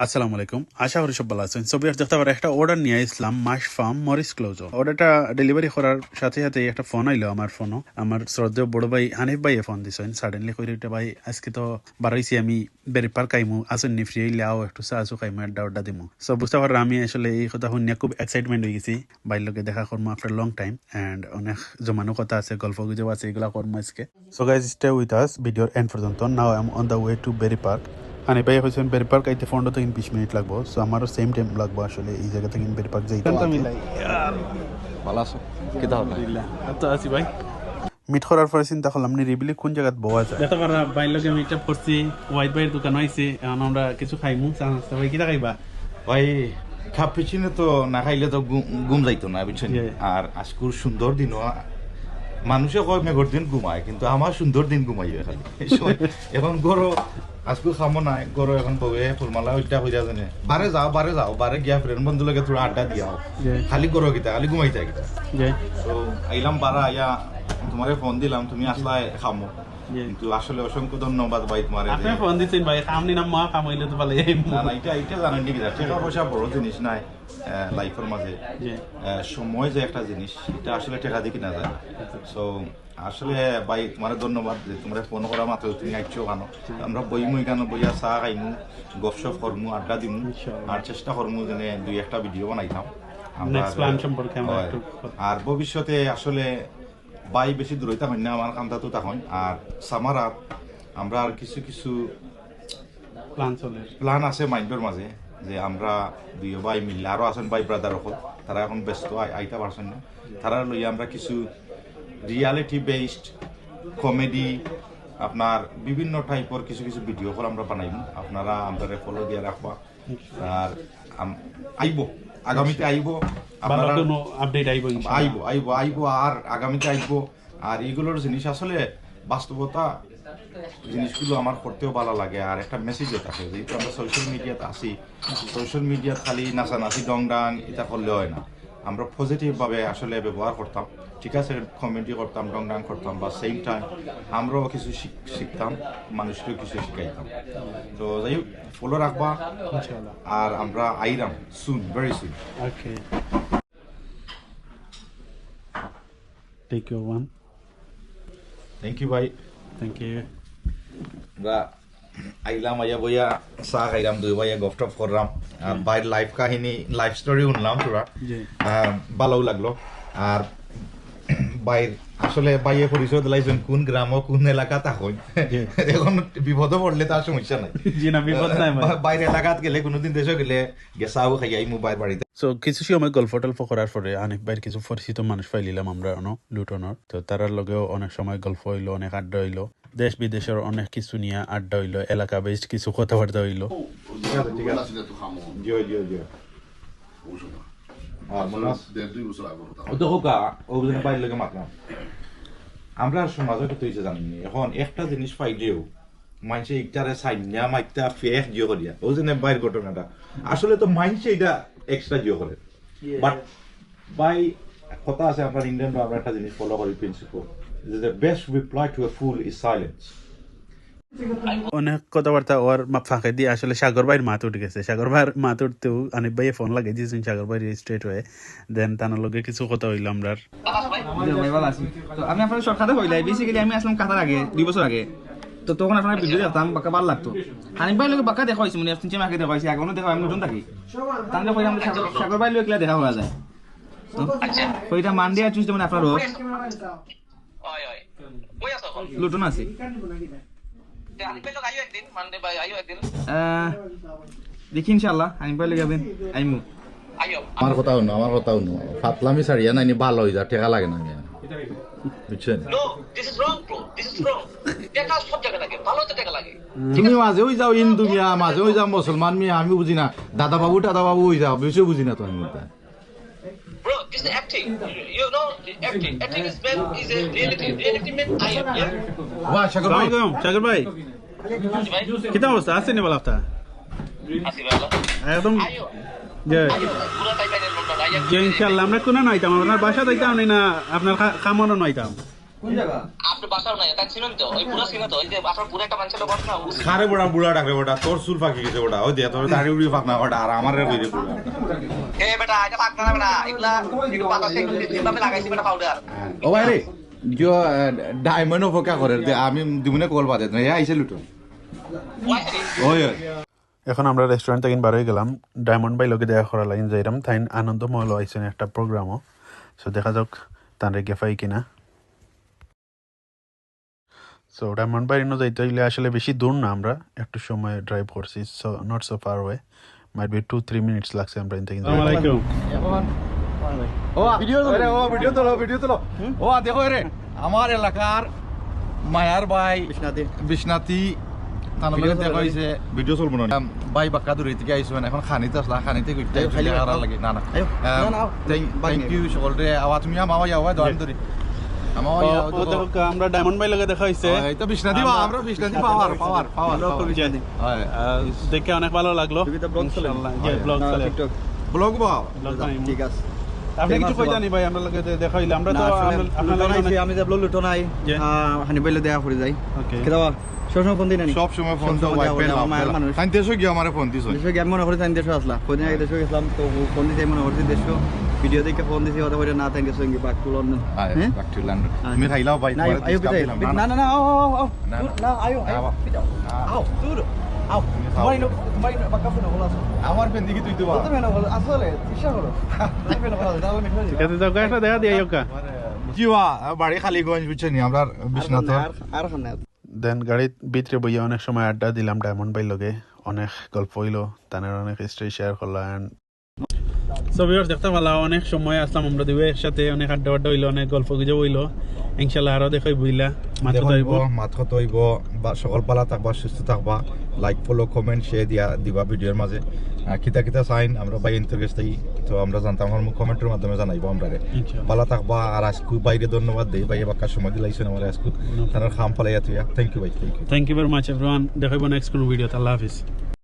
আসসালামু আলাইকুম, আশা করি সব ভালো আছেন। ছবি দেখতে পারে একটা অর্ডার নিয়ে আসলাম মাস ফার্ম মরিস ক্লোজ। অর্ডারটা ডেলিভারি করার সাথে সাথে একটা ফোন আইলো আমার ফোনও। আমার শ্রদ্ধেয় বড় ভাই হানিফ ভাইয়ে ফোন দিছেন সাডেনলি কই রে ভাই আজকে তো বাড়াইছি আমি বেরিপার কাইমু আসুন নি ফ্রি হইলে আও একটু চাচু খাইমু আড্ডা দিমু। সো বুঝতে পারো আমি আসলে এই কথা শুনিয়া খুব এক্সাইটমেন্ট হয়ে গেছি। ভাইয়ের লগে দেখা করবো আফটার লং টাইম অ্যান্ড অনেক জমানো কথা আছে, গল্প গুজব আছে, এগুলা করবো আজকে। So guys stay with us ভিডিওর এন্ড পর্যন্ত। Now I am on the way to Berry park. Honey ভাই হয়েছেন বেরি পার্ক আইতে 15 থেকে 20 মিনিট লাগবো। সো আমারও সেম টাইম লাগবো আসলে এই জায়গা থেকে বেরি পার্ক যাইতে। ভালো আছো? কেতা হবে? তো আছি ভাই। মিট করার পরে চিন্তা করলাম নিরিবিলি কোন জায়গায় বওয়া যায়। দেখতে পারা ভাইয়ের লগে মিট আপ করছি, হোয়াইট ভাইয়ের দোকান হয়েছে, এখন আমরা কিছু খাইমু। চা নাস্তা ভাই কিটা খাইবা? ভাই কাপুচিনো তো না খাইলে তো ঘুম যাইতো না বুঝছেন। আর আজকুর সুন্দর দিন মানুষে কয় মেঘর দিন ঘুমায়, কিন্তু আমার সুন্দর দিন ঘুমাই খালি এখন গরো আজকু খামো নাই গরো এখন বউয়ে ফুলমালা ওইটা হয়ে জানে বারে যাও বারে গিয়া ফ্রেন্ড বন্ধু লাগে তোরা আড্ডা দিয়াও খালি গরো গিতা খালি ঘুমাই যায় গিতা। তো আইলাম বারা আইয়া তোমারে ফোন দিলাম, তুমি আসলা খামো। কিন্তু আসলে অসংখ্য ধন্যবাদ ভাই তোমার। আপনি ফোন দিছেন ভাই, কামনি না মা কাম হইলে তো ভালো। না না এটা জানেন কি টাকা পয়সা বড় জিনিস নাই লাইফের মাঝে। সময় যে একটা জিনিস এটা আসলে টাকা দিয়ে কিনা যায়। সো আসলে ভাই তোমার ধন্যবাদ যে তোমরা ফোন করা মাত্র তুমি আইছো কেন। আমরা বইমু কেন বইয়া চা খাইমু, গপসপ করমু, আড্ডা দিমু, আর চেষ্টা করমু যেন 2-1টা ভিডিও বানাইতাম আর ভবিষ্যতে আসলে বাই বেশি দূর হইতে হয় না আমার কামটা তো তখন। আর সামারা আমরা আর কিছু প্ল্যান আছে মাইন্ডের মাঝে যে আমরা দুই ভাই মিললে আরো আছেন ভাই ব্রাদার হল, তারা এখন ব্যস্ত আইতা পারছেন না। তারা লইয়া আমরা কিছু রিয়ালিটি বেসড কমেডি আপনার বিভিন্ন টাইপের কিছু ভিডিও কল আমরা বানাইব। আপনারা আমরা ফলো দিয়ে রাখবা আর আইব আগামীতে আইব আপনারা আপডেট আইব আর আগামীতে আইব। আর এইগুলোর জিনিস আসলে বাস্তবতা জিনিসগুলো আমার করতেও ভালো লাগে। আর একটা মেসেজও থাকে, যেহেতু আমরা সোশ্যাল মিডিয়াতে আসি, সোশ্যাল মিডিয়াত খালি নাচানাচি ডং ডাং এটা করলে হয় না। আমরা পজিটিভভাবে আসলে ব্যবহার করতাম, ঠিক আছে, কমেডি করতাম, ডং ডাং করতাম, বা সেম টাইম আমরাও কিছু শিখতাম, মানুষকেও কিছু শিখাইতাম। তো যাই হোক ফলো রাখবা আর আমরা আইরাম soon, very soon. Okay, take your one. Thank you ভাই, থ্যাংক ইউ। আমরা আইলাম আইয়া বইয়া চা খাইলাম, দুই ভাইয়া গফটপ করলাম আর বাইর লাইফ কাহিনী লাইফ স্টোরি শুনলাম তোরা, ভালোও লাগলো। আর বাইর আসলে বাইয়ে পরিচয় দিলাইছেন কোন গ্রাম কোন এলাকা থাকুন, এখন বিপদে পড়লে তার সমস্যা নাই। বাইরে এলাকাত গেলে কোনোদিন দেশে গেলে গেছাও খাইয়াই মোবাইল বাড়িতে। সো কিছু সময় গল্প টল্প করার পরে হানিফ ভাইয়ের কিছু পরিচিত মানুষ পাইলিলাম আমরা লুটনের। তো তারার লগেও অনেক সময় গল্প হইলো, অনেক আড্ডা হইলো, দেশ বিদেশের অনেক কিছু নিয়ে আড্ডা হইলো, এলাকা বেশ কিছু কথাবার্তা হইলো। আমরা সমাজে কত হয়েছে জানি এখন একটা জিনিস পাইলেও মানুষে ইটারে সাইনা মাইটা ফেক জিও করিয়া ও যে বাইরের ঘটনাটা আসলে তো মানুষে এটা এক্সট্রা জিও করে। বাট বাই কথা আছে আপনার ইন্ডিয়ান আমরা একটা জিনিস ফলো করি principle, the best reply to a fool is silence. অনেক কথাবার্তা ওর ফাঁকে দিয়ে আসলে সাগর ভাইয়ের মাথা উঠে গেছে। সাগর ভাইয়ের মাথা উঠতেও হানিফ ভাইয়ে ফোন লাগিয়ে দিয়েছেন সাগর ভাই রেজিস্ট্রেট হয়ে। দেন তার লগে কিছু কথা হইলো আমরা। আমি আপনার সরকারে হইলাই বেসিক্যালি আমি আসলাম কাতার আগে 2 বছর আগে। তো তখন আপনার ভিডিও দেখতাম বাঁকা ভালো লাগতো। হানিফ ভাই লোক বাঁকা দেখা হয়েছে, মানে আপনি চেমাকে দেখা হয়েছে, এখনো দেখা আমি নতুন থাকি তাহলে কইলাম সাগর ভাই লোক দেখা হওয়া যায়। ওইটা মানডে আর টিউসডে মানে আপনার লুটন আছে। দেখি ইনশাআল্লাহ হানিফ ভাই লোক যাবেন আইমু। আমার কথা হনো ফাতলামি ছাড়িয়া নাইনি ভালো হয়ে যা টেকা লাগে না বুঝছেন। তুমি মাঝে ওই যাও হিন্দু মিয়া, মাঝে ওই যাও মুসলমান মিয়া, আমি বুঝি না। দাদা বাবু ওই যাও, বেশি বুঝি না তো আমি। Bro, this is acting. You know, acting. Acting is a reality. Reality means I am. Yeah. বাহ সাগর ভাই, সাগর ভাই কিতা অবস্থা আছে নি বলা আপনি? Así bala. একদম যে Pura type এর লোকটা আইয়া ইনশাআল্লাহ আমরা কোন নাইতাম, আপনার বাসা যাইতাম না আপনার খামরও নাইতাম। কোন জায়গা? আপনার বাসার নাই তাই ছিলেন তো ওই পুরো সিনে তো ওই যে বাসার পুরো একটা মানুষের বস না খারে বড়া বুড়া ডাকরে বড়া তোর চুল ফাঁকি গেছে বড়া ওই দিয়ে তোর দাড়ি উড়ি ফাঁক না বড়া আর আমার কইরে বুড়া এ বেটা এটা পাক না বেটা এগুলা একটু বাতাসে যেভাবে লাগাইছি বেটা পাউডার ও ভাই রে जो डायमंड ऑफ क्या करे ते আমি দিমনে কল বাদে না আইছে লুটো ওই এখন আমরা রেস্টুরেন্ট থেকে বার হয়ে গেলাম ডায়মন্ড বাই লোকে দেখা করা লাইন যাইরাম তাই আনন্দমহল আইসেন একটা প্রোগ্রামও সো দেখা যাক তার গেফাই কিনা সো ডায়মন্ড বাই ইনো যাইতে হইলে আসলে বেশি দূর না আমরা একটু সময় ড্রাইভ করছি so not so far way might be 2-3 minutes লাগছে আমরা ইন থেকে আসসালামু আলাইকুম ও ভিডিও তোলো ও দেখো রে আমার এলাকার মায়ার ভাই বিষ্ণাতি তানলে দেখা হইছে ভিডিও চলবো না ভাই বাক্কা দূরে থেকে আইছেন এখন খানিতে আসলা খানিতে কইতে খাইলে আর লাগে না না থ্যাংক ইউ সকলরে আওয়া তুমি আমাও যাওয়া দোয়ান ধরে আমাও আমরা ডায়মন্ড বাই লগে দেখা হইছে এই তো বিষ্ণাতি আমরা বিষ্ণাতি পাওয়ার হয় দেখে অনেক ভালো লাগলো ইনশাআল্লাহ যে ব্লগ চলে টিকটক ব্লগ বাও ঠিক আছে আপনি কিছু কই জানি ভাই আমরা লগে দেখা হইলে আমরা তো আপনারা আমি যাবলো লুটো নাই হানি বাইলে দেখা করে যাই ওকে কেদাবা সবসময় ফোন দিই না সব সময় ফোন তো ওয়াইফ মায়ের মানুষ তাই দেশে গিয়ে আমারে ফোন দিছ দেশে গিয়ে মনে করি তাই দেশে আসলা কোদিন আগে দেশে গেছিলাম তো ফোন দিতে মনে করছি দেশে ভিডিও দেখে ফোন দিছি কথা কইরা না তাই দেশে গিয়ে বাক তুলন হ্যাঁ বাক টু লন্ডন তুমি খাইলাও ভাই না আয়ো বিদায় না না না আও না আয়ো আও দূর আও তোমার বাক্কা ফোন হলো আমার ফোন দিকে তুই দিবা তুমি না হলো আসলে ইচ্ছা হলো তাই ফোন হলো তাহলে মিঠে কত দাও একটা দেখা দিই আয়োকা জিওয়া বাড়ি খালিগঞ্জ বুঝছেন আমরা বিশ্বনাথ আর খানা দেন গাড়ির ভিতরে বইয়া অনেক সময় আড্ডা দিলাম ডায়মন্ড বাই লগে অনেক গল্প হইলো তানের অনেক হিস্ট্রি শেয়ার করলাম সো ভিউয়ার্স দেখতে ভালো অনেক সময় আসলাম আমরা দুই একসাথে অনেক আড্ডা হইলো অনেক গল্প গুজব হইলো ইনশাআল্লাহ আরো দেখাই বইলা মাথা তৈব বা সকল পালা থাকবা সুস্থ থাকবা লাইক ফলো কমেন্ট শেয়ার দিবা ভিডিওর মাঝে কিতা কিতা চাইন আমরা বাই ইন্টারেস্ট তো আমরা জানতাম আমার কমেন্টের মাধ্যমে জানাইবো আমরা পালা থাকবা আর আজকে বাইরে ধন্যবাদ দেই ভাই বাক্কা সময় দিলাইছেন আমার আজকে তার খাম পালাইয়া তুই থ্যাংক ইউ ভাই thank you very much everyone দেখাইবো নেক্সট কোন ভিডিওতে আল্লাহ হাফেজ